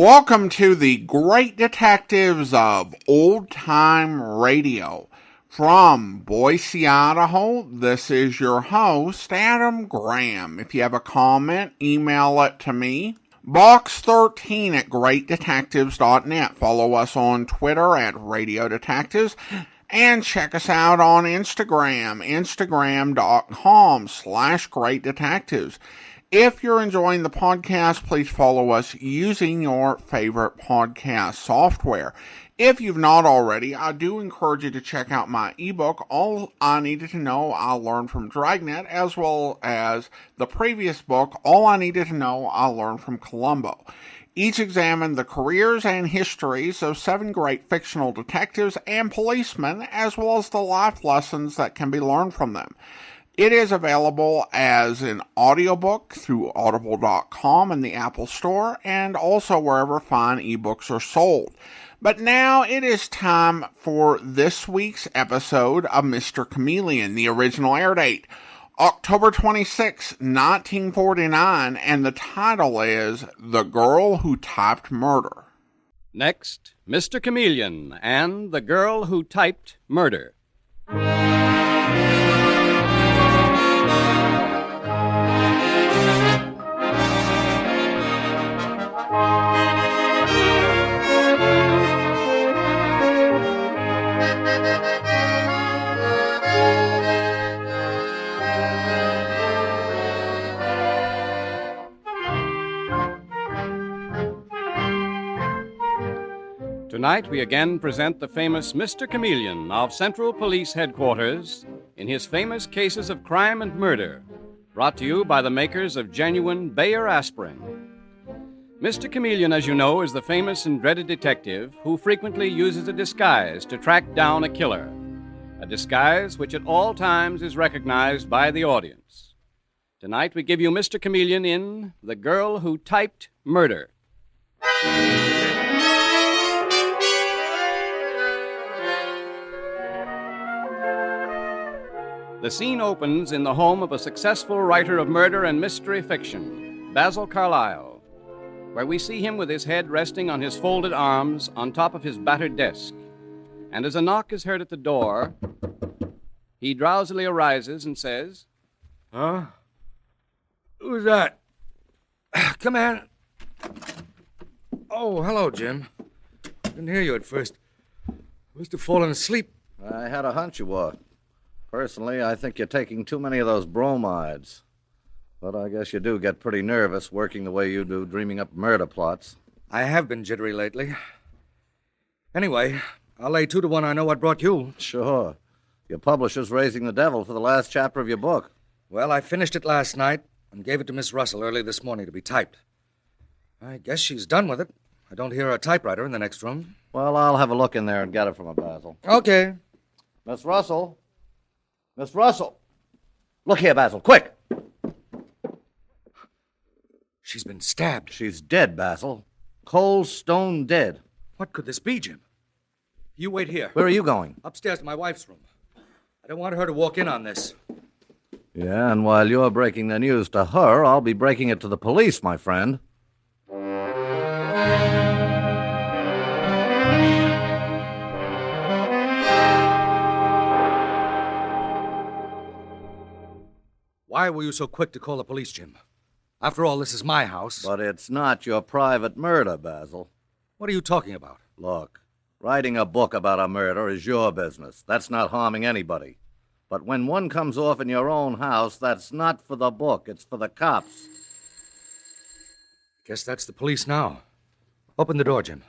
Welcome to the Great Detectives of Old Time Radio. From Boise, Idaho, this is your host, Adam Graham. If you have a comment, email it to me. Box13 at greatdetectives.net. Follow us on Twitter at Radio Detectives. And check us out on Instagram, instagram.com/greatdetectives. If you're enjoying the podcast, please follow us using your favorite podcast software. If you've not already, I do encourage you to check out my ebook, All I Needed to Know I Learned from Dragnet, as well as the previous book, All I Needed to Know I Learned from Columbo. Each examine the careers and histories of 7 great fictional detectives and policemen, as well as the life lessons that can be learned from them. It is available as an audiobook through audible.com and the Apple Store, and also wherever fine ebooks are sold. But now it is time for this week's episode of Mr. Chameleon. The original air date, October 26, 1949, and the title is The Girl Who Typed Murder. Next, Mr. Chameleon and The Girl Who Typed Murder. Tonight, we again present the famous Mr. Chameleon of Central Police Headquarters in his famous cases of crime and murder, brought to you by the makers of genuine Bayer aspirin. Mr. Chameleon, as you know, is the famous and dreaded detective who frequently uses a disguise to track down a killer, a disguise which at all times is recognized by the audience. Tonight, we give you Mr. Chameleon in The Girl Who Typed Murder. The scene opens in the home of a successful writer of murder and mystery fiction, Basil Carlyle, where we see him with his head resting on his folded arms on top of his battered desk. And as a knock is heard at the door, he drowsily arises and says, "Huh? Who's that? Come in." Oh, hello, Jim. Didn't hear you at first. Must have fallen asleep. I had a hunch you were. Personally, I think you're taking too many of those bromides. But I guess you do get pretty nervous working the way you do, dreaming up murder plots. I have been jittery lately. Anyway, I'll lay 2 to 1 I know what brought you. Sure. Your publisher's raising the devil for the last chapter of your book. Well, I finished it last night and gave it to Miss Russell early this morning to be typed. I guess she's done with it. I don't hear a typewriter in the next room. Well, I'll have a look in there and get it from her, Basil. Okay. Miss Russell? Miss Russell! Look here, Basil, quick! She's been stabbed. She's dead, Basil. Cold, stone dead. What could this be, Jim? You wait here. Where are you going? Upstairs to my wife's room. I don't want her to walk in on this. Yeah, and while you're breaking the news to her, I'll be breaking it to the police, my friend. Why were you so quick to call the police, Jim? After all, this is my house. But it's not your private murder, Basil. What are you talking about? Look, writing a book about a murder is your business. That's not harming anybody. But when one comes off in your own house, that's not for the book. It's for the cops. Guess that's the police now. Open the door, Jim.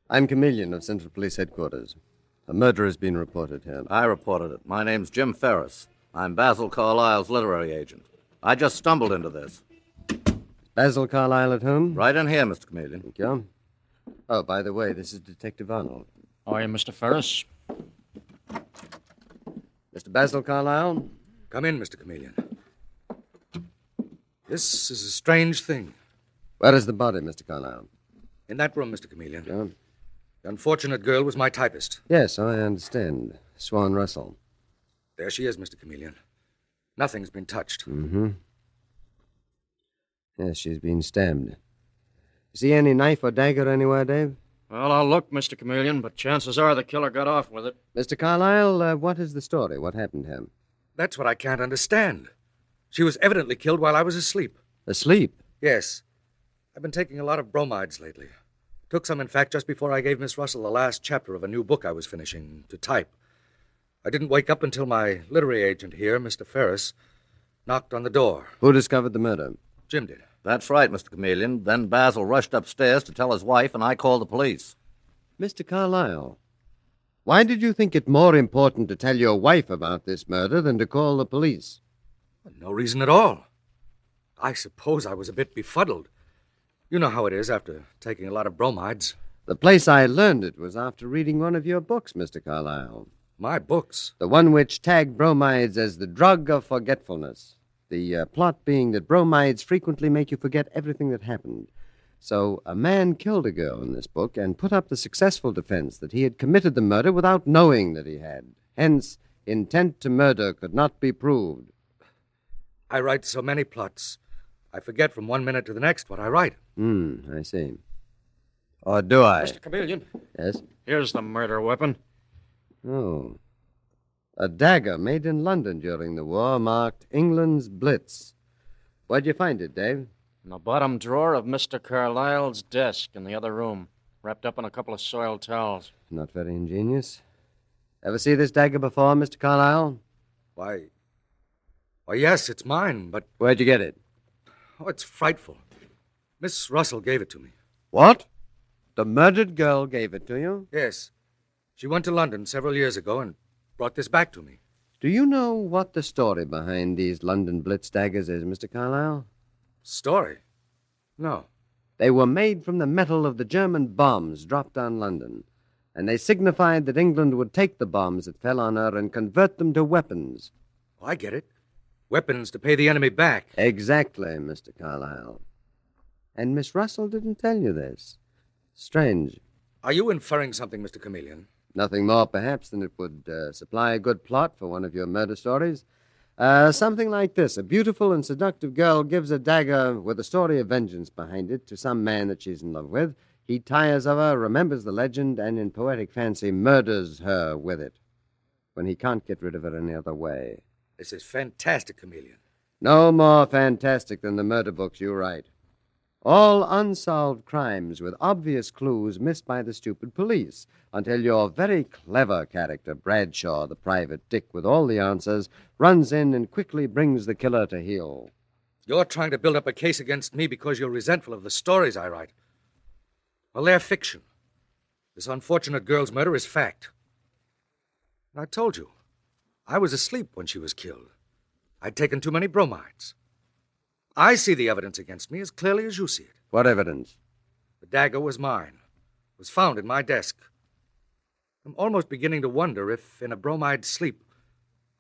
I'm Chameleon of Central Police Headquarters. A murder has been reported here. I reported it. My name's Jim Ferris. I'm Basil Carlyle's literary agent. I just stumbled into this. Basil Carlyle at home? Right in here, Mr. Chameleon. Thank you. Oh, by the way, this is Detective Arnold. How are you, Mr. Ferris? Mr. Basil Carlyle? Come in, Mr. Chameleon. This is a strange thing. Where is the body, Mr. Carlyle? In that room, Mr. Chameleon. Yeah. The unfortunate girl was my typist. Yes, I understand. Swan Russell. There she is, Mr. Chameleon. Nothing's been touched. Mm-hmm. Yes, she's been stabbed. See any knife or dagger anywhere, Dave? Well, I'll look, Mr. Chameleon, but chances are the killer got off with it. Mr. Carlyle, what is the story? What happened to him? That's what I can't understand. She was evidently killed while I was asleep. Asleep? Yes. I've been taking a lot of bromides lately. Took some, in fact, just before I gave Miss Russell the last chapter of a new book I was finishing to type. I didn't wake up until my literary agent here, Mr. Ferris, knocked on the door. Who discovered the murder? Jim did. That's right, Mr. Chameleon. Then Basil rushed upstairs to tell his wife, and I called the police. Mr. Carlyle, why did you think it more important to tell your wife about this murder than to call the police? No reason at all. I suppose I was a bit befuddled. You know how it is after taking a lot of bromides. The place I learned it was after reading one of your books, Mr. Carlyle. My books? The one which tagged bromides as the drug of forgetfulness. The plot being that bromides frequently make you forget everything that happened. So a man killed a girl in this book and put up the successful defense that he had committed the murder without knowing that he had. Hence, intent to murder could not be proved. I write so many plots, I forget from one minute to the next what I write. I see. Or do I? Mr. Chameleon, Yes? here's the murder weapon. Oh. A dagger made in London during the war marked England's Blitz. Where'd you find it, Dave? In the bottom drawer of Mr. Carlyle's desk in the other room, wrapped up in a couple of soiled towels. Not very ingenious. Ever see this dagger before, Mr. Carlyle? Why, yes, it's mine, but... Where'd you get it? Oh, it's frightful. Miss Russell gave it to me. What? The murdered girl gave it to you? Yes. She went to London several years ago and brought this back to me. Do you know what the story behind these London Blitz daggers is, Mr. Carlyle? Story? No. They were made from the metal of the German bombs dropped on London, and they signified that England would take the bombs that fell on her and convert them to weapons. Oh, I get it. Weapons to pay the enemy back. Exactly, Mr. Carlyle. And Miss Russell didn't tell you this. Strange. Are you inferring something, Mr. Chameleon? Nothing more, perhaps, than it would supply a good plot for one of your murder stories. Something like this. A beautiful and seductive girl gives a dagger with a story of vengeance behind it to some man that she's in love with. He tires of her, remembers the legend, and in poetic fancy murders her with it when he can't get rid of her any other way. This is fantastic, Chameleon. No more fantastic than the murder books you write. All unsolved crimes with obvious clues missed by the stupid police until your very clever character, Bradshaw, the private dick with all the answers, runs in and quickly brings the killer to heel. You're trying to build up a case against me because you're resentful of the stories I write. Well, they're fiction. This unfortunate girl's murder is fact. I told you, I was asleep when she was killed. I'd taken too many bromides. I see the evidence against me as clearly as you see it. What evidence? The dagger was mine. It was found in my desk. I'm almost beginning to wonder if, in a bromide sleep,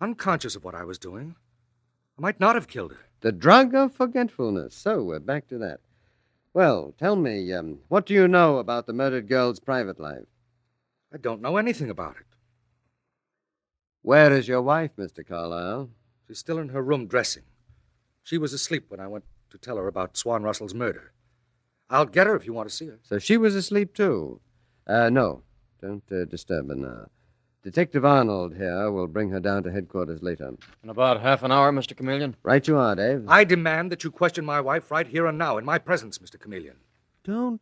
unconscious of what I was doing, I might not have killed her. The drug of forgetfulness. So we're back to that. Well, tell me, what do you know about the murdered girl's private life? I don't know anything about it. Where is your wife, Mr. Carlyle? She's still in her room dressing. She was asleep when I went to tell her about Swan Russell's murder. I'll get her if you want to see her. So she was asleep, too? No, don't disturb her now. Detective Arnold here will bring her down to headquarters later. In about half an hour, Mr. Chameleon. Right you are, Dave. I demand that you question my wife right here and now, in my presence, Mr. Chameleon. Don't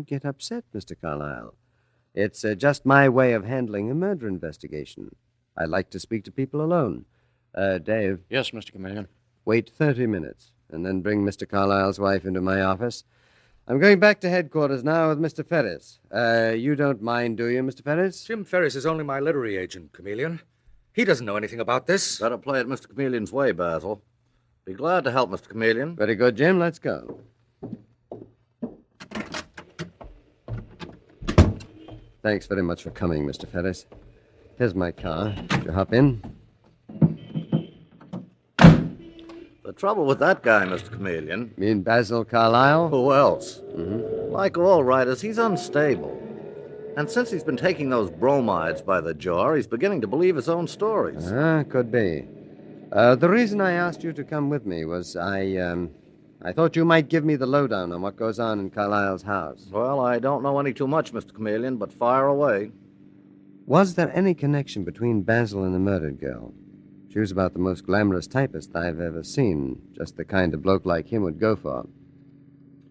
get upset, Mr. Carlyle. It's just my way of handling a murder investigation. I like to speak to people alone. Dave. Yes, Mr. Chameleon. Wait 30 minutes, and then bring Mr. Carlyle's wife into my office. I'm going back to headquarters now with Mr. Ferris. You don't mind, do you, Mr. Ferris? Jim Ferris is only my literary agent, Chameleon. He doesn't know anything about this. Better play it Mr. Chameleon's way, Basil. Be glad to help, Mr. Chameleon. Very good, Jim. Let's go. Thanks very much for coming, Mr. Ferris. Here's my car. Would you hop in? The trouble with that guy, Mr. Chameleon... You mean Basil Carlyle? Who else? Mm-hmm. Like all writers, he's unstable. And since he's been taking those bromides by the jar, he's beginning to believe his own stories. Could be. The reason I asked you to come with me was I I thought you might give me the lowdown on what goes on in Carlisle's house. Well, I don't know any too much, Mr. Chameleon, but fire away. Was there any connection between Basil and the murdered girl? She was about the most glamorous typist I've ever seen. Just the kind a bloke like him would go for.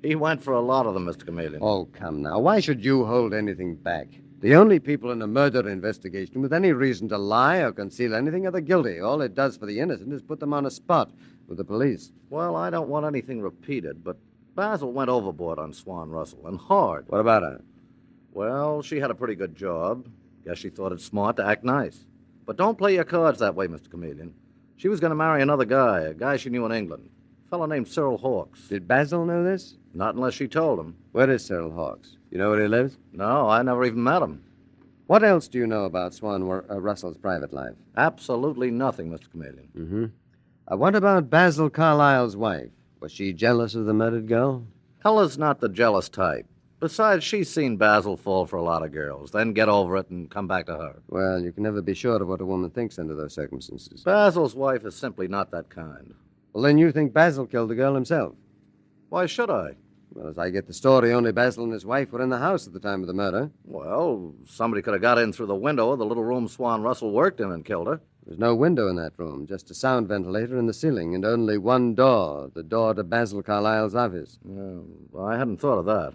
He went for a lot of them, Mr. Chameleon. Oh, come now. Why should you hold anything back? The only people in a murder investigation with any reason to lie or conceal anything are the guilty. All it does for the innocent is put them on a spot with the police. Well, I don't want anything repeated, but Basil went overboard on Swan Russell, and hard. What about her? Well, she had a pretty good job. Guess she thought it smart to act nice. But don't play your cards that way, Mr. Chameleon. She was going to marry another guy, a guy she knew in England. A fellow named Cyril Hawkes. Did Basil know this? Not unless she told him. Where is Cyril Hawkes? You know where he lives? No, I never even met him. What else do you know about Swan Russell's private life? Absolutely nothing, Mr. Chameleon. Mm-hmm. What about Basil Carlisle's wife? Was she jealous of the murdered girl? Ella's not the jealous type. Besides, she's seen Basil fall for a lot of girls, then get over it and come back to her. Well, you can never be sure of what a woman thinks under those circumstances. Basil's wife is simply not that kind. Well, then you think Basil killed the girl himself? Why should I? Well, as I get the story, only Basil and his wife were in the house at the time of the murder. Well, somebody could have got in through the window of the little room Swan Russell worked in and killed her. There's no window in that room, just a sound ventilator in the ceiling, and only one door, the door to Basil Carlisle's office. Well, I hadn't thought of that.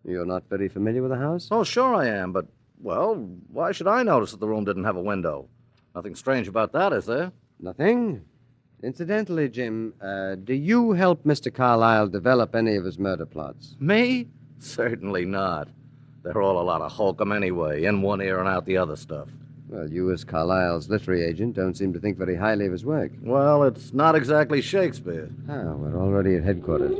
You're not very familiar with the house? Oh, sure I am, but, well, why should I notice that the room didn't have a window? Nothing strange about that, is there? Nothing? Incidentally, Jim, do you help Mr. Carlisle develop any of his murder plots? Me? Certainly not. They're all a lot of hokum anyway, in one ear and out the other stuff. Well, you as Carlisle's literary agent don't seem to think very highly of his work. Well, it's not exactly Shakespeare. We're already at headquarters.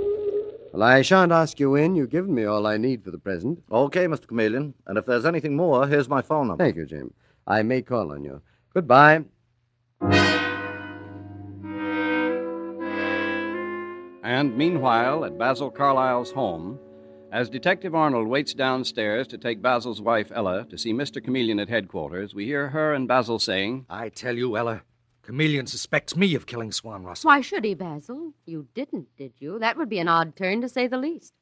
Well, I shan't ask you in. You've given me all I need for the present. Okay, Mr. Chameleon. And if there's anything more, here's my phone number. Thank you, Jim. I may call on you. Goodbye. And meanwhile, at Basil Carlisle's home, as Detective Arnold waits downstairs to take Basil's wife, Ella, to see Mr. Chameleon at headquarters, we hear her and Basil saying, I tell you, Ella, Chameleon suspects me of killing Swan Russell. Why should he, Basil? You didn't, did you? That would be an odd turn, to say the least.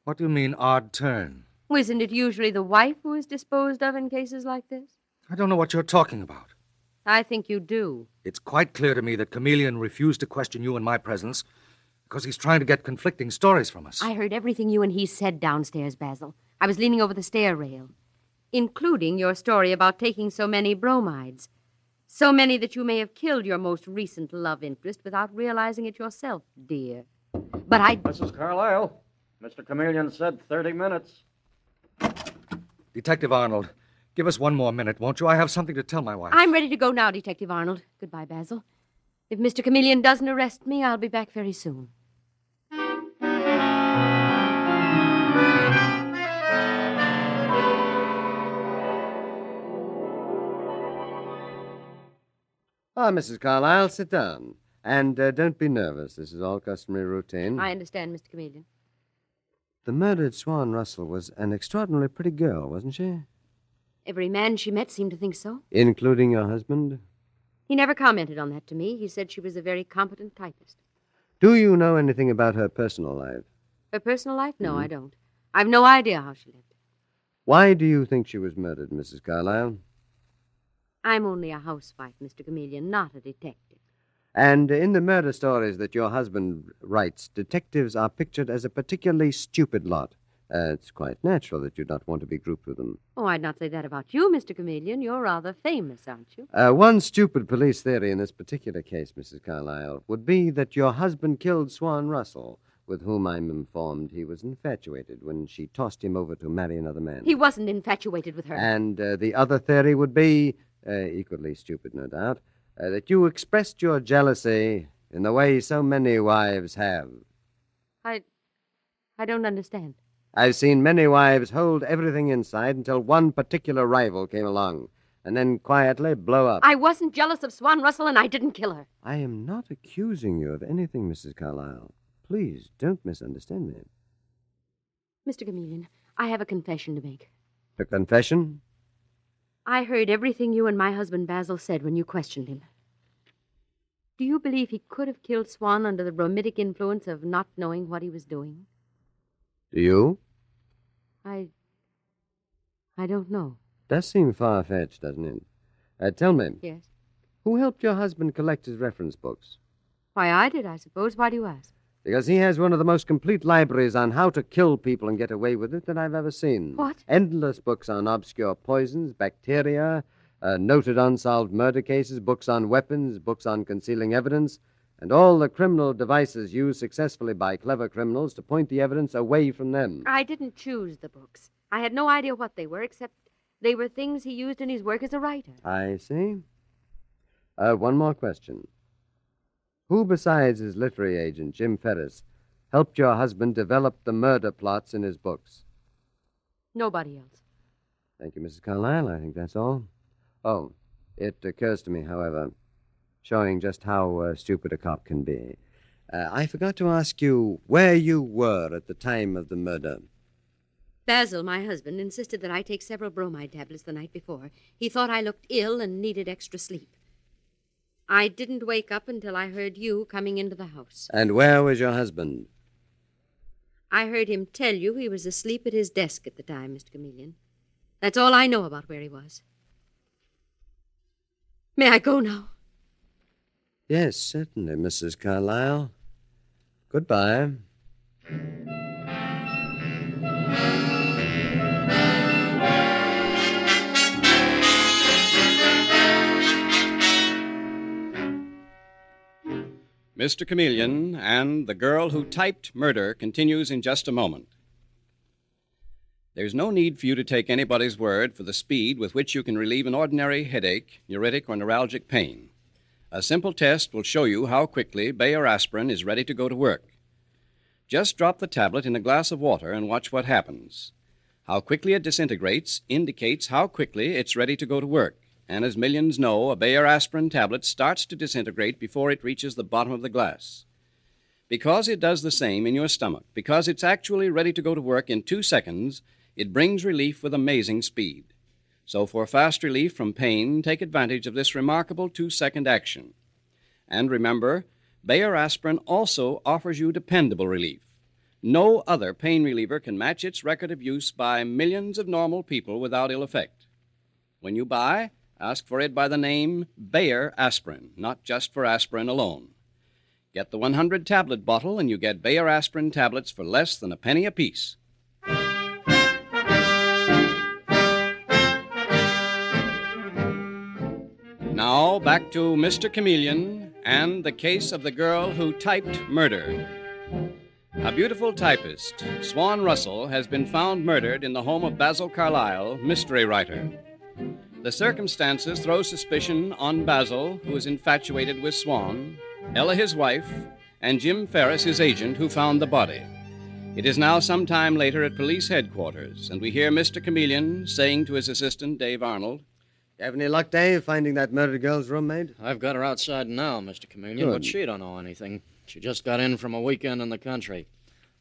What do you mean, odd turn? Well, isn't it usually the wife who is disposed of in cases like this? I don't know what you're talking about. I think you do. It's quite clear to me that Chameleon refused to question you in my presence because he's trying to get conflicting stories from us. I heard everything you and he said downstairs, Basil. I was leaning over the stair rail, including your story about taking so many bromides. So many that you may have killed your most recent love interest without realizing it yourself, dear. But Mrs. Carlisle, Mr. Chameleon said 30 minutes. Detective Arnold, give us one more minute, won't you? I have something to tell my wife. I'm ready to go now, Detective Arnold. Goodbye, Basil. If Mr. Chameleon doesn't arrest me, I'll be back very soon. Mrs. Carlisle, sit down. And don't be nervous. This is all customary routine. I understand, Mr. Chameleon. The murdered Swan Russell was an extraordinarily pretty girl, wasn't she? Every man she met seemed to think so. Including your husband? He never commented on that to me. He said she was a very competent typist. Do you know anything about her personal life? Her personal life? No, I don't. I've no idea how she lived. Why do you think she was murdered, Mrs. Carlisle? I'm only a housewife, Mr. Chameleon, not a detective. And in the murder stories that your husband writes, detectives are pictured as a particularly stupid lot. It's quite natural that you'd not want to be grouped with them. Oh, I'd not say that about you, Mr. Chameleon. You're rather famous, aren't you? One stupid police theory in this particular case, Mrs. Carlisle, would be that your husband killed Swan Russell, with whom I'm informed he was infatuated when she tossed him over to marry another man. He wasn't infatuated with her. And the other theory would be, equally stupid, no doubt, that you expressed your jealousy in the way so many wives have. I don't understand. I've seen many wives hold everything inside until one particular rival came along, and then quietly blow up. I wasn't jealous of Swan Russell, and I didn't kill her. I am not accusing you of anything, Mrs. Carlisle. Please, don't misunderstand me. Mr. Chameleon, I have a confession to make. A confession? I heard everything you and my husband Basil said when you questioned him. Do you believe he could have killed Swan under the bromidic influence of not knowing what he was doing? Do you? I don't know. Does seem far-fetched, doesn't it? Tell me, Yes? who helped your husband collect his reference books? Why, I did, I suppose. Why do you ask? Because he has one of the most complete libraries on how to kill people and get away with it that I've ever seen. What? Endless books on obscure poisons, bacteria, noted unsolved murder cases, books on weapons, books on concealing evidence, and all the criminal devices used successfully by clever criminals to point the evidence away from them. I didn't choose the books. I had no idea what they were, except they were things he used in his work as a writer. I see. One more question. Who besides his literary agent, Jim Ferris, helped your husband develop the murder plots in his books? Nobody else. Thank you, Mrs. Carlyle. I think that's all. Oh, it occurs to me, however, showing just how stupid a cop can be. I forgot to ask you where you were at the time of the murder. Basil, my husband, insisted that I take several bromide tablets the night before. He thought I looked ill and needed extra sleep. I didn't wake up until I heard you coming into the house. And where was your husband? I heard him tell you he was asleep at his desk at the time, Mr. Chameleon. That's all I know about where he was. May I go now? Yes, certainly, Mrs. Carlyle. Goodbye. Mr. Chameleon and The Girl Who Typed Murder continues in just a moment. There's no need for you to take anybody's word for the speed with which you can relieve an ordinary headache, neuritic, or neuralgic pain. A simple test will show you how quickly Bayer aspirin is ready to go to work. Just drop the tablet in a glass of water and watch what happens. How quickly it disintegrates indicates how quickly it's ready to go to work. And as millions know, a Bayer aspirin tablet starts to disintegrate before it reaches the bottom of the glass. Because it does the same in your stomach, because it's actually ready to go to work in 2 seconds, it brings relief with amazing speed. So for fast relief from pain, take advantage of this remarkable 2-second action. And remember, Bayer aspirin also offers you dependable relief. No other pain reliever can match its record of use by millions of normal people without ill effect. When you buy, ask for it by the name Bayer aspirin, not just for aspirin alone. Get the 100-tablet bottle and you get Bayer aspirin tablets for less than a penny apiece. Now, back to Mr. Chameleon and the case of the girl who typed murder. A beautiful typist, Swan Russell, has been found murdered in the home of Basil Carlyle, mystery writer. The circumstances throw suspicion on Basil, who is infatuated with Swan, Ella, his wife, and Jim Ferris, his agent, who found the body. It is now some time later at police headquarters, and we hear Mr. Chameleon saying to his assistant, Dave Arnold, You have any luck, Dave, finding that murdered girl's roommate? I've got her outside now, Mr. Chameleon, Good. but she don't know anything. She just got in from a weekend in the country.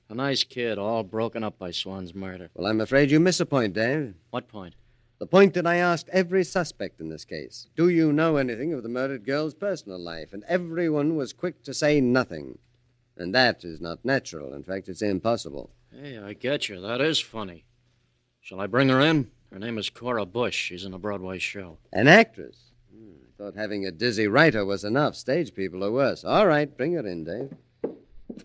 A nice kid, all broken up by Swan's murder. Well, I'm afraid you miss a point, Dave. What point? The point that I asked every suspect in this case. Do you know anything of the murdered girl's personal life? And everyone was quick to say nothing. And that is not natural. In fact, it's impossible. Hey, I get you. That is funny. Shall I bring her in? Her name is Cora Bush. She's in a Broadway show. An actress? I thought having a dizzy writer was enough. Stage people are worse. All right, bring her in, Dave.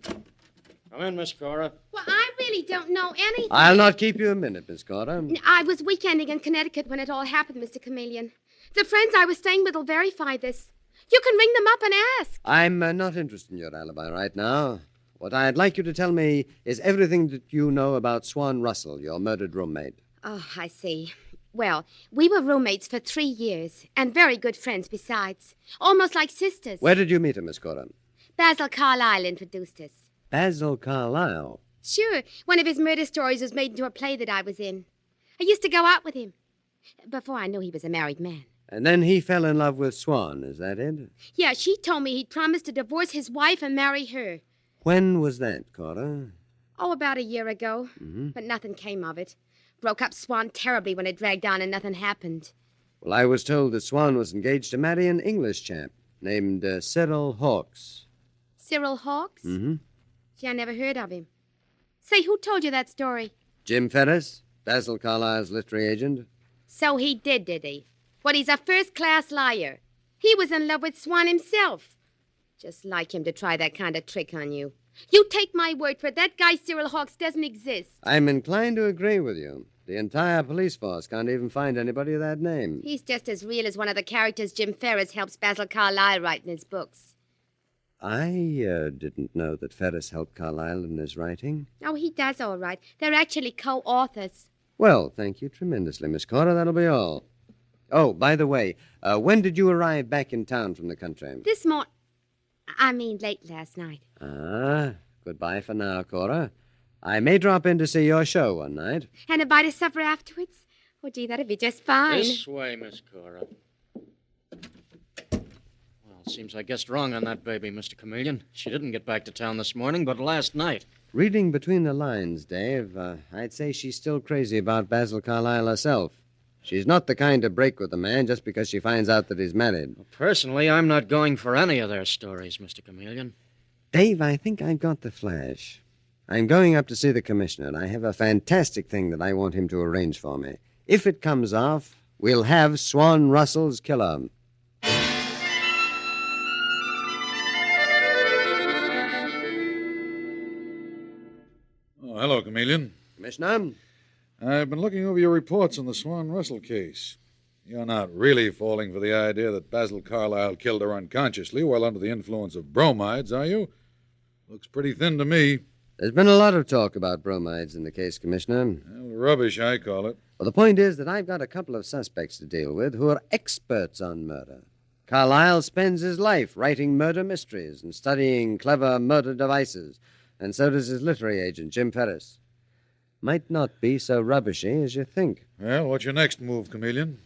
Come in, Miss Cora. Well, I really don't know anything. I'll not keep you a minute, Miss Cora. I was weekending in Connecticut when it all happened, Mr. Chameleon. The friends I was staying with will verify this. You can ring them up and ask. I'm not interested in your alibi right now. What I'd like you to tell me is everything that you know about Swan Russell, your murdered roommate. Oh, I see. Well, we were roommates for 3 years, and very good friends besides. Almost like sisters. Where did you meet her, Miss Cora? Basil Carlyle introduced us. Basil Carlyle. Sure, one of his murder stories was made into a play that I was in. I used to go out with him, before I knew he was a married man. And then he fell in love with Swan, is that it? Yeah, she told me he'd promised to divorce his wife and marry her. When was that, Cora? Oh, about a year ago. But nothing came of it. Broke up Swan terribly when it dragged on and nothing happened. Well, I was told that Swan was engaged to marry an English chap. named Cyril Hawkes. Cyril Hawkes? Mm-hmm. Gee, I never heard of him. Say, who told you that story? Jim Ferris, Basil Carlyle's literary agent. So he did he? But he's a first-class liar. He was in love with Swan himself. Just like him to try that kind of trick on you. You take my word for it, that guy Cyril Hawkes doesn't exist. I'm inclined to agree with you. The entire police force can't even find anybody of that name. He's just as real as one of the characters Jim Ferris helps Basil Carlyle write in his books. I didn't know that Ferris helped Carlyle in his writing. Oh, he does all right. They're actually co-authors. Well, thank you tremendously, Miss Cora. That'll be all. Oh, by the way, when did you arrive back in town from the country? Late last night. Ah, goodbye for now, Cora. I may drop in to see your show one night. And a bite of supper afterwards? Oh, gee, that'd be just fine. This way, Miss Cora. Well, seems I guessed wrong on that baby, Mr. Chameleon. She didn't get back to town this morning, but last night. Reading between the lines, Dave, I'd say she's still crazy about Basil Carlyle herself. She's not the kind to break with a man just because she finds out that he's married. Well, personally, I'm not going for any of their stories, Mr. Chameleon. Dave, I think I've got the flash. I'm going up to see the commissioner, and I have a fantastic thing that I want him to arrange for me. If it comes off, we'll have Swan Russell's killer. Oh, hello, Chameleon. Commissioner? I've been looking over your reports on the Swan Russell case. You're not really falling for the idea that Basil Carlyle killed her unconsciously while under the influence of bromides, are you? Looks pretty thin to me. There's been a lot of talk about bromides in the case, Commissioner. Well, rubbish, I call it. Well, the point is that I've got a couple of suspects to deal with who are experts on murder. Carlyle spends his life writing murder mysteries and studying clever murder devices, and so does his literary agent, Jim Ferris. Might not be so rubbishy as you think. Well, what's your next move, Chameleon?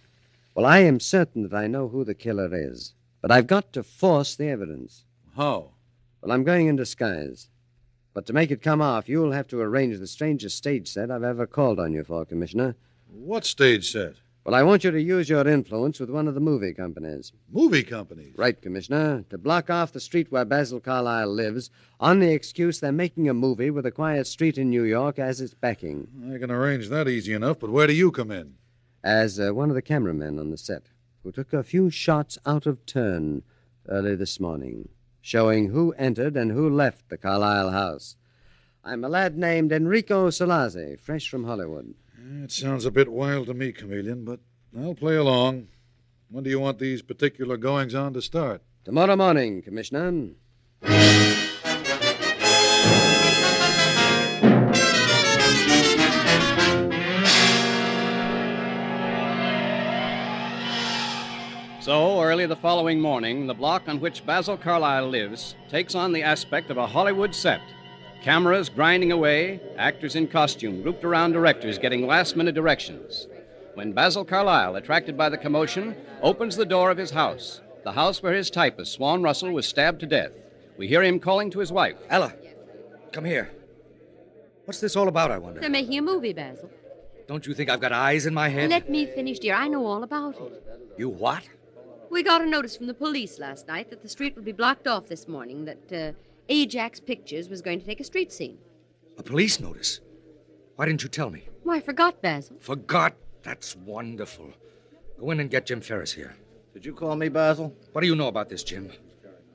Well, I am certain that I know who the killer is, but I've got to force the evidence. How? Well, I'm going in disguise. But to make it come off, you'll have to arrange the strangest stage set I've ever called on you for, Commissioner. What stage set? Well, I want you to use your influence with one of the movie companies. Movie companies? Right, Commissioner. To block off the street where Basil Carlyle lives on the excuse they're making a movie with a quiet street in New York as its backing. I can arrange that easy enough, but where do you come in? As one of the cameramen on the set who took a few shots out of turn early this morning, showing who entered and who left the Carlyle house. I'm a lad named Enrico Solazzi, fresh from Hollywood. It sounds a bit wild to me, Chameleon, but I'll play along. When do you want these particular goings-on to start? Tomorrow morning, Commissioner. So, early the following morning, the block on which Basil Carlyle lives takes on the aspect of a Hollywood set. Cameras grinding away, actors in costume grouped around directors getting last-minute directions. When Basil Carlyle, attracted by the commotion, opens the door of his house, the house where his typist, Swan Russell, was stabbed to death, we hear him calling to his wife. Ella, come here. What's this all about, I wonder? They're making a movie, Basil. Don't you think I've got eyes in my head? Let me finish, dear. I know all about it. You what? We got a notice from the police last night that the street would be blocked off this morning, that Ajax Pictures was going to take a street scene. A police notice? Why didn't you tell me? Why, I forgot, Basil. Forgot? That's wonderful. Go in and get Jim Ferris here. Did you call me, Basil? What do you know about this, Jim?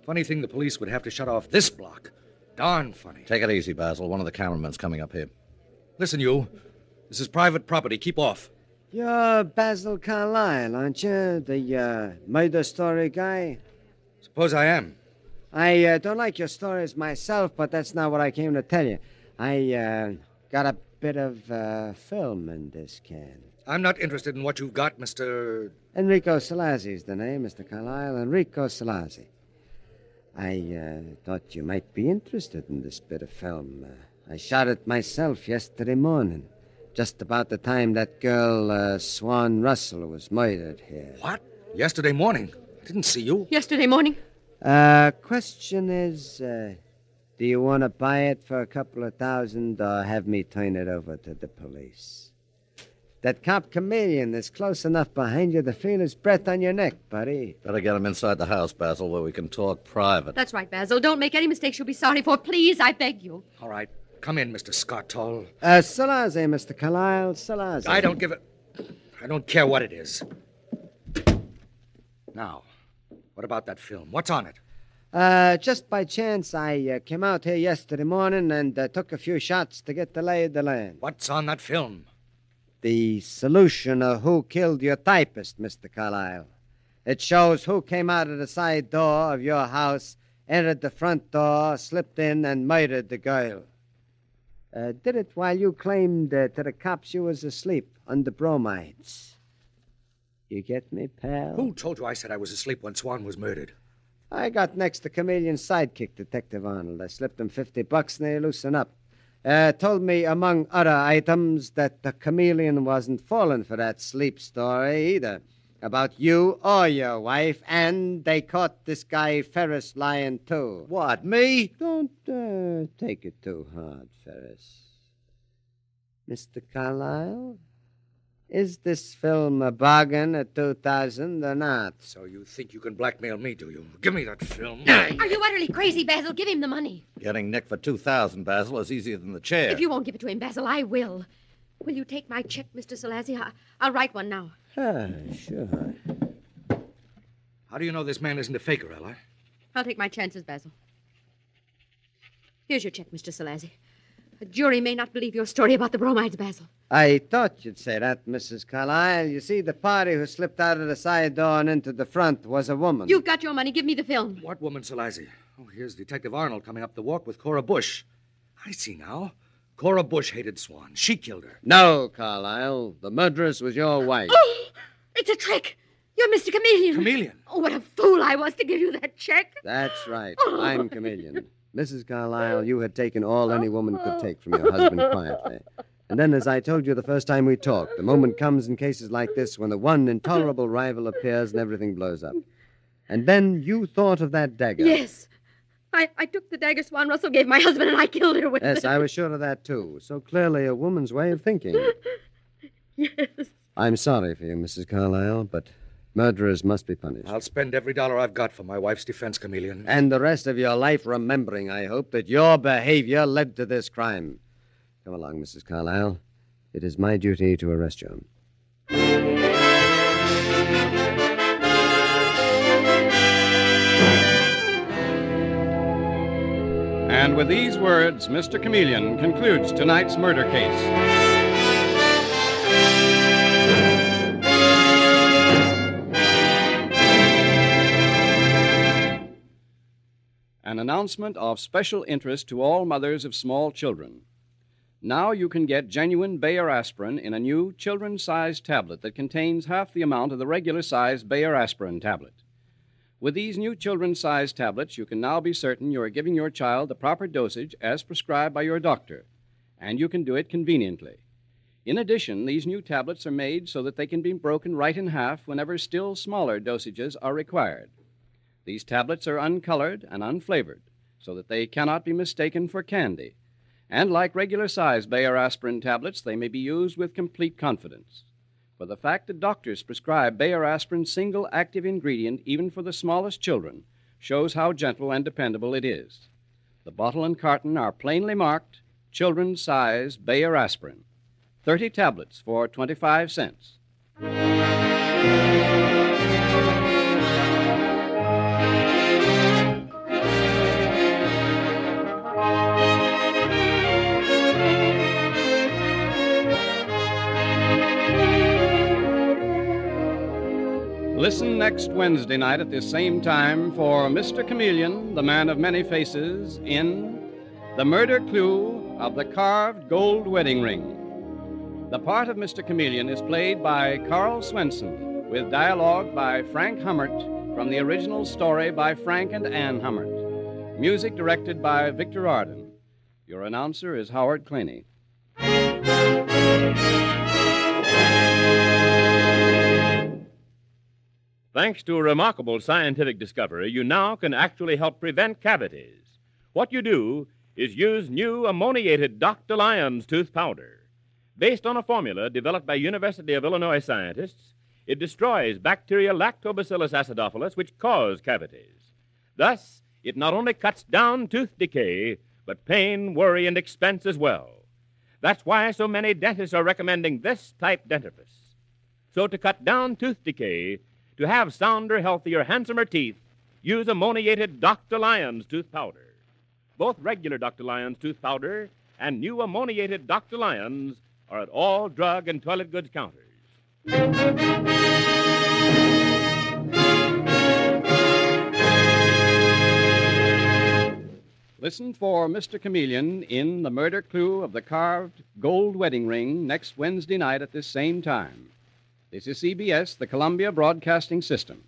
Funny thing the police would have to shut off this block. Darn funny. Take it easy, Basil. One of the cameramen's coming up here. Listen, you. This is private property. Keep off. You're Basil Carlyle, aren't you? The murder story guy? Suppose I am. I don't like your stories myself, but that's not what I came to tell you. I got a bit of film in this can. I'm not interested in what you've got, Mr. Enrico Solazzi's the name, Mr. Carlyle. Enrico Solazzi. I thought you might be interested in this bit of film. I shot it myself yesterday morning, just about the time that girl, Swan Russell, was murdered here. What? Yesterday morning? I didn't see you. Yesterday morning? Question is, do you want to buy it for a couple of $1,000 or have me turn it over to the police? That cop Chameleon is close enough behind you to feel his breath on your neck, buddy. Better get him inside the house, Basil, where we can talk private. That's right, Basil. Don't make any mistakes you'll be sorry for. Please, I beg you. All right. Come in, Mr. Scartol. Salaze, Mr. Carlyle. Salaze. I don't care what it is. Now, what about that film? What's on it? Just by chance, I came out here yesterday morning and took a few shots to get the lay of the land. What's on that film? The solution of who killed your typist, Mr. Carlyle. It shows who came out of the side door of your house, entered the front door, slipped in, and murdered the girl. Did it while you claimed to the cops you was asleep under bromides. You get me, pal? Who told you I said I was asleep when Swan was murdered? I got next to Chameleon's sidekick, Detective Arnold. I slipped him $50 and they loosened up. Told me, among other items, that the Chameleon wasn't falling for that sleep story either. About you or your wife, and they caught this guy Ferris lying too. What, me? Don't take it too hard, Ferris. Mr. Carlyle, is this film a bargain at $2,000 or not? So you think you can blackmail me, do you? Give me that film. Are you utterly crazy, Basil? Give him the money. Getting Nick for $2,000, Basil, is easier than the chair. If you won't give it to him, Basil, I will. Will you take my check, Mr. Salazzi? I'll write one now. Sure. How do you know this man isn't a faker, Ella? I'll take my chances, Basil. Here's your check, Mr. Salazzi. A jury may not believe your story about the bromides, Basil. I thought you'd say that, Mrs. Carlyle. You see, the party who slipped out of the side door and into the front was a woman. You've got your money. Give me the film. What woman, Salazzi? Oh, here's Detective Arnold coming up the walk with Cora Bush. I see now. Cora Bush hated Swan. She killed her. No, Carlyle. The murderess was your wife. Oh, it's a trick. You're Mr. Chameleon. Chameleon? Oh, what a fool I was to give you that check. That's right. I'm Chameleon. Mrs. Carlyle, you had taken all any woman could take from your husband quietly. And then, as I told you the first time we talked, the moment comes in cases like this when the one intolerable rival appears and everything blows up. And then you thought of that dagger. Yes. I took the dagger Swan Russell gave my husband and I killed her with it. Yes, I was sure of that, too. So clearly a woman's way of thinking. Yes. I'm sorry for you, Mrs. Carlyle, but murderers must be punished. I'll spend every dollar I've got for my wife's defense, Chameleon. And the rest of your life remembering, I hope, that your behavior led to this crime. Come along, Mrs. Carlyle. It is my duty to arrest you. And with these words, Mr. Chameleon concludes tonight's murder case. An announcement of special interest to all mothers of small children. Now you can get genuine Bayer aspirin in a new children's-sized tablet that contains half the amount of the regular-sized Bayer aspirin tablet. With these new children's-sized tablets, you can now be certain you are giving your child the proper dosage as prescribed by your doctor, and you can do it conveniently. In addition, these new tablets are made so that they can be broken right in half whenever still smaller dosages are required. These tablets are uncolored and unflavored, so that they cannot be mistaken for candy. And like regular-sized Bayer aspirin tablets, they may be used with complete confidence. For the fact that doctors prescribe Bayer aspirin's single active ingredient even for the smallest children shows how gentle and dependable it is. The bottle and carton are plainly marked, children's-sized Bayer aspirin. 30 tablets for 25 cents. Listen next Wednesday night at this same time for Mr. Chameleon, the man of many faces, in The Murder Clue of the Carved Gold Wedding Ring. The part of Mr. Chameleon is played by Karl Swenson, with dialogue by Frank Hummert from the original story by Frank and Ann Hummert. Music directed by Victor Arden. Your announcer is Howard Claney. Thanks to a remarkable scientific discovery, you now can actually help prevent cavities. What you do is use new ammoniated Dr. Lyon's tooth powder. Based on a formula developed by University of Illinois scientists, it destroys bacteria Lactobacillus acidophilus, which cause cavities. Thus, it not only cuts down tooth decay, but pain, worry, and expense as well. That's why so many dentists are recommending this type dentifrice. So to cut down tooth decay, to have sounder, healthier, handsomer teeth, use ammoniated Dr. Lyons tooth powder. Both regular Dr. Lyons tooth powder and new ammoniated Dr. Lyons are at all drug and toilet goods counters. Listen for Mr. Chameleon in The Murder Clue of the Carved Gold Wedding Ring next Wednesday night at this same time. This is CBS, the Columbia Broadcasting System.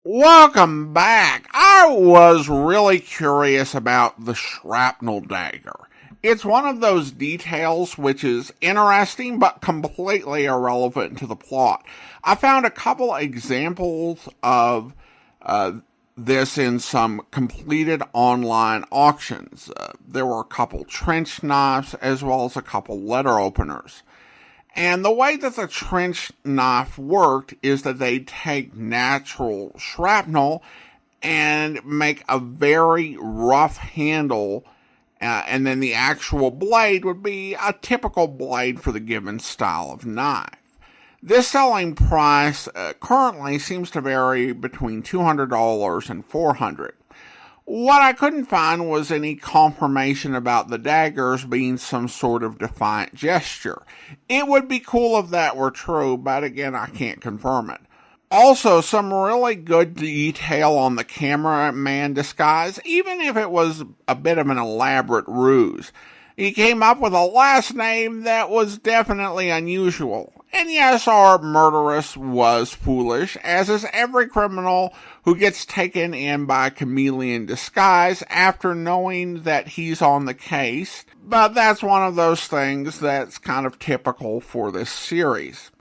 Welcome back. I was really curious about the shrapnel dagger. It's one of those details which is interesting but completely irrelevant to the plot. I found a couple examples of this in some completed online auctions. There were a couple trench knives as well as a couple letter openers. And the way that the trench knife worked is that they'd take natural shrapnel and make a very rough handle, and then the actual blade would be a typical blade for the given style of knife. This selling price currently seems to vary between $200 and $400. What I couldn't find was any confirmation about the daggers being some sort of defiant gesture. It would be cool if that were true, but again, I can't confirm it. Also, some really good detail on the cameraman disguise, even if it was a bit of an elaborate ruse. He came up with a last name that was definitely unusual. And yes, our murderess was foolish, as is every criminal who gets taken in by a chameleon disguise after knowing that he's on the case. But that's one of those things that's kind of typical for this series.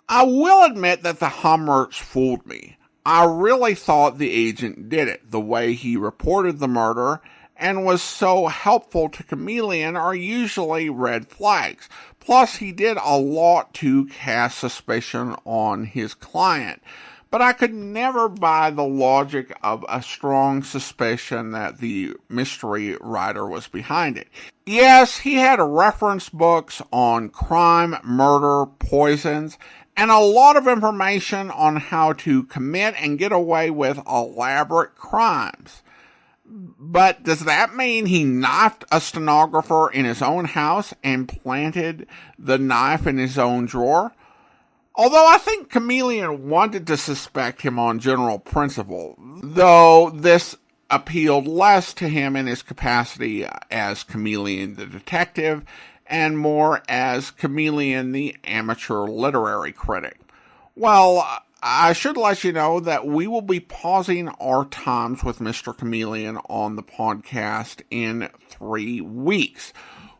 I will admit that the Hummers fooled me. I really thought the agent did it. The way he reported the murder and was so helpful to Chameleon are usually red flags. Plus, he did a lot to cast suspicion on his client. But I could never buy the logic of a strong suspicion that the mystery writer was behind it. Yes, he had reference books on crime, murder, poisons, and a lot of information on how to commit and get away with elaborate crimes. But does that mean he knifed a stenographer in his own house and planted the knife in his own drawer? Although I think Chameleon wanted to suspect him on general principle, though this appealed less to him in his capacity as Chameleon the detective and more as Chameleon the amateur literary critic. Well, I should let you know that we will be pausing our times with Mr. Chameleon on the podcast in 3 weeks.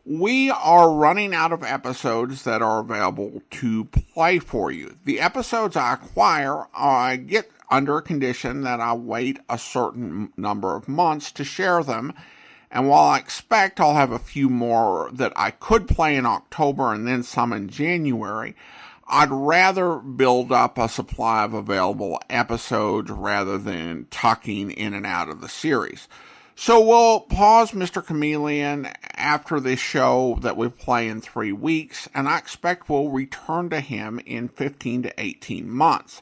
We are running out of episodes that are available to play for you. The episodes I acquire, I get under a condition that I wait a certain number of months to share them. And while I expect I'll have a few more that I could play in October and then some in January, I'd rather build up a supply of available episodes rather than tucking in and out of the series. So we'll pause Mr. Chameleon after this show that we play in 3 weeks, and I expect we'll return to him in 15 to 18 months.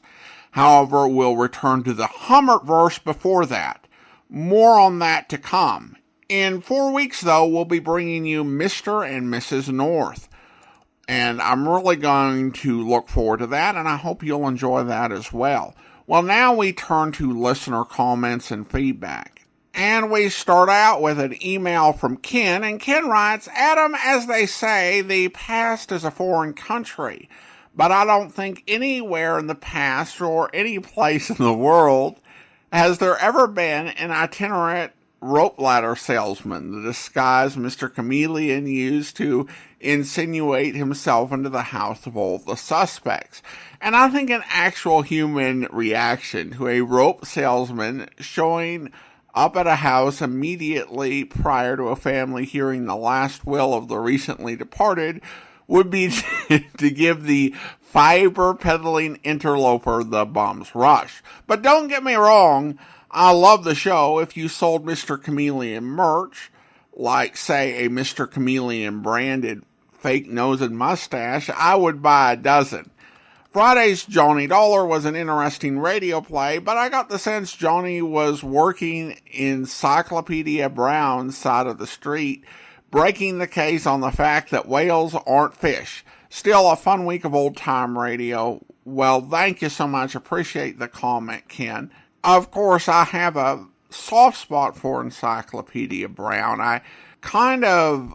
However, we'll return to the Hummerverse before that. More on that to come. In 4 weeks, though, we'll be bringing you Mr. and Mrs. North. And I'm really going to look forward to that, and I hope you'll enjoy that as well. Well, now we turn to listener comments and feedback. And we start out with an email from Ken, and Ken writes, Adam, as they say, the past is a foreign country, but I don't think anywhere in the past or any place in the world has there ever been an itinerant rope ladder salesman, the disguise Mr. Chameleon used to insinuate himself into the house of all the suspects. And I think an actual human reaction to a rope salesman showing up at a house immediately prior to a family hearing the last will of the recently departed would be to give the fiber peddling interloper the bum's rush. But don't get me wrong, I love the show. If you sold Mr. Chameleon merch, like, say, a Mr. Chameleon branded fake nose and mustache, I would buy a dozen. Friday's Johnny Dollar was an interesting radio play, but I got the sense Johnny was working Encyclopedia Brown's side of the street, breaking the case on the fact that whales aren't fish. Still a fun week of old-time radio. Well, thank you so much. Appreciate the comment, Ken. Of course, I have a soft spot for Encyclopedia Brown. I kind of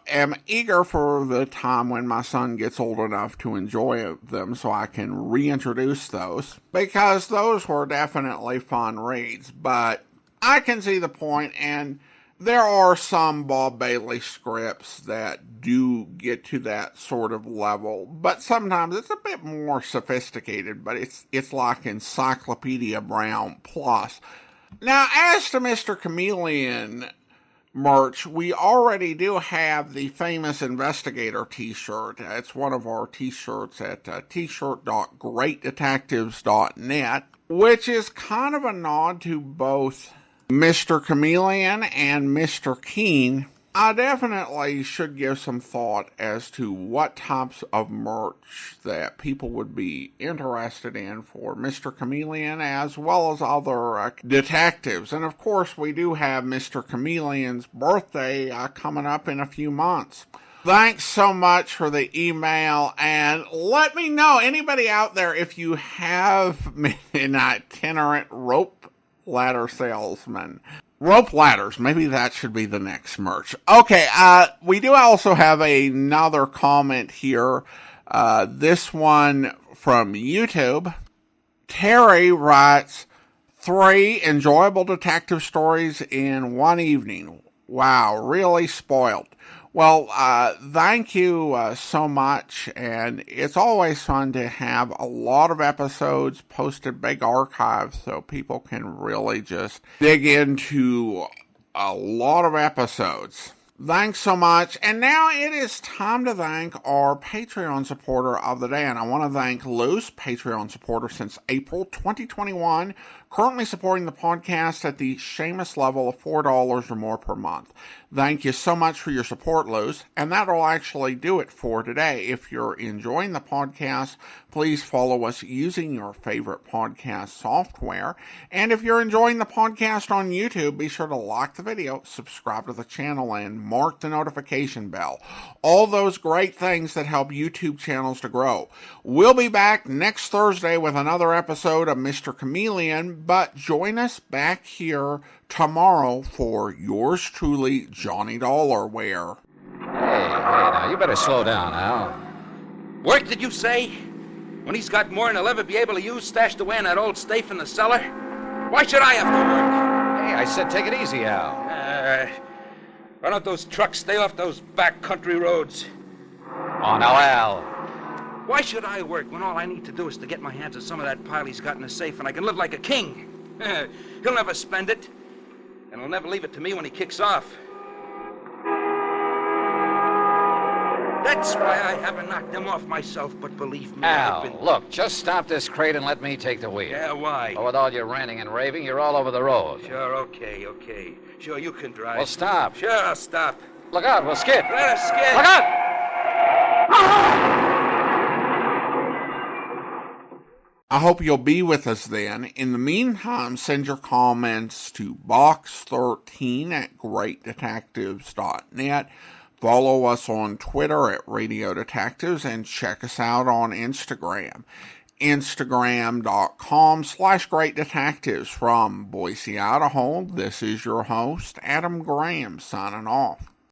am eager for the time when my son gets old enough to enjoy them so I can reintroduce those, because those were definitely fun reads. But I can see the point, and there are some Bob Bailey scripts that do get to that sort of level, but sometimes it's a bit more sophisticated, but it's like Encyclopedia Brown plus. Now, as to Mr. Chameleon merch, we already do have the famous Investigator t-shirt. It's one of our t-shirts at t-shirt.greatdetectives.net, which is kind of a nod to both Mr. Chameleon and Mr. Keen. I definitely should give some thought as to what types of merch that people would be interested in for Mr. Chameleon as well as other detectives. And of course, we do have Mr. Chameleon's birthday coming up in a few months. Thanks so much for the email, and let me know, anybody out there, if you have an itinerant rope ladder salesman. Rope ladders, maybe that should be the next merch. Okay, we do also have another comment here. This one from YouTube. Terry writes, 3 enjoyable detective stories in one evening. Wow, really spoiled. Well, thank you so much, and it's always fun to have a lot of episodes posted, big archives, so people can really just dig into a lot of episodes. Thanks so much, and now it is time to thank our Patreon supporter of the day, and I want to thank Luce, Patreon supporter since April 2021, currently supporting the podcast at the Seamus level of $4 or more per month. Thank you so much for your support, Luce, and that'll actually do it for today. If you're enjoying the podcast, please follow us using your favorite podcast software, and if you're enjoying the podcast on YouTube, be sure to like the video, subscribe to the channel, and mark the notification bell. All those great things that help YouTube channels to grow. We'll be back next Thursday with another episode of Mr. Chameleon, but join us back here tomorrow for yours truly, Johnny Dollar, where... Hey, now, you better slow down, Al. Work, did you say? When he's got more than he'll ever be able to use stashed away in that old safe in the cellar? Why should I have to work? Hey, I said take it easy, Al. Why don't those trucks stay off those back country roads? Oh, now, Al. Why should I work when all I need to do is to get my hands on some of that pile he's got in the safe and I can live like a king? He'll never spend it, and he'll never leave it to me when he kicks off. That's why I haven't knocked him off myself, but believe me, Al, I've been... look, just stop this crate and let me take the wheel. Yeah, why? Oh, with all your ranting and raving, you're all over the road. Sure, okay. Sure, you can drive. Well, stop. Sure, I'll stop. Look out, we'll skid. Let us skid. Look out! I hope you'll be with us then. In the meantime, send your comments to box13@greatdetectives.net. Follow us on Twitter at Radio Detectives and check us out on Instagram. Instagram.com/greatdetectives. From Boise, Idaho, this is your host, Adam Graham, signing off.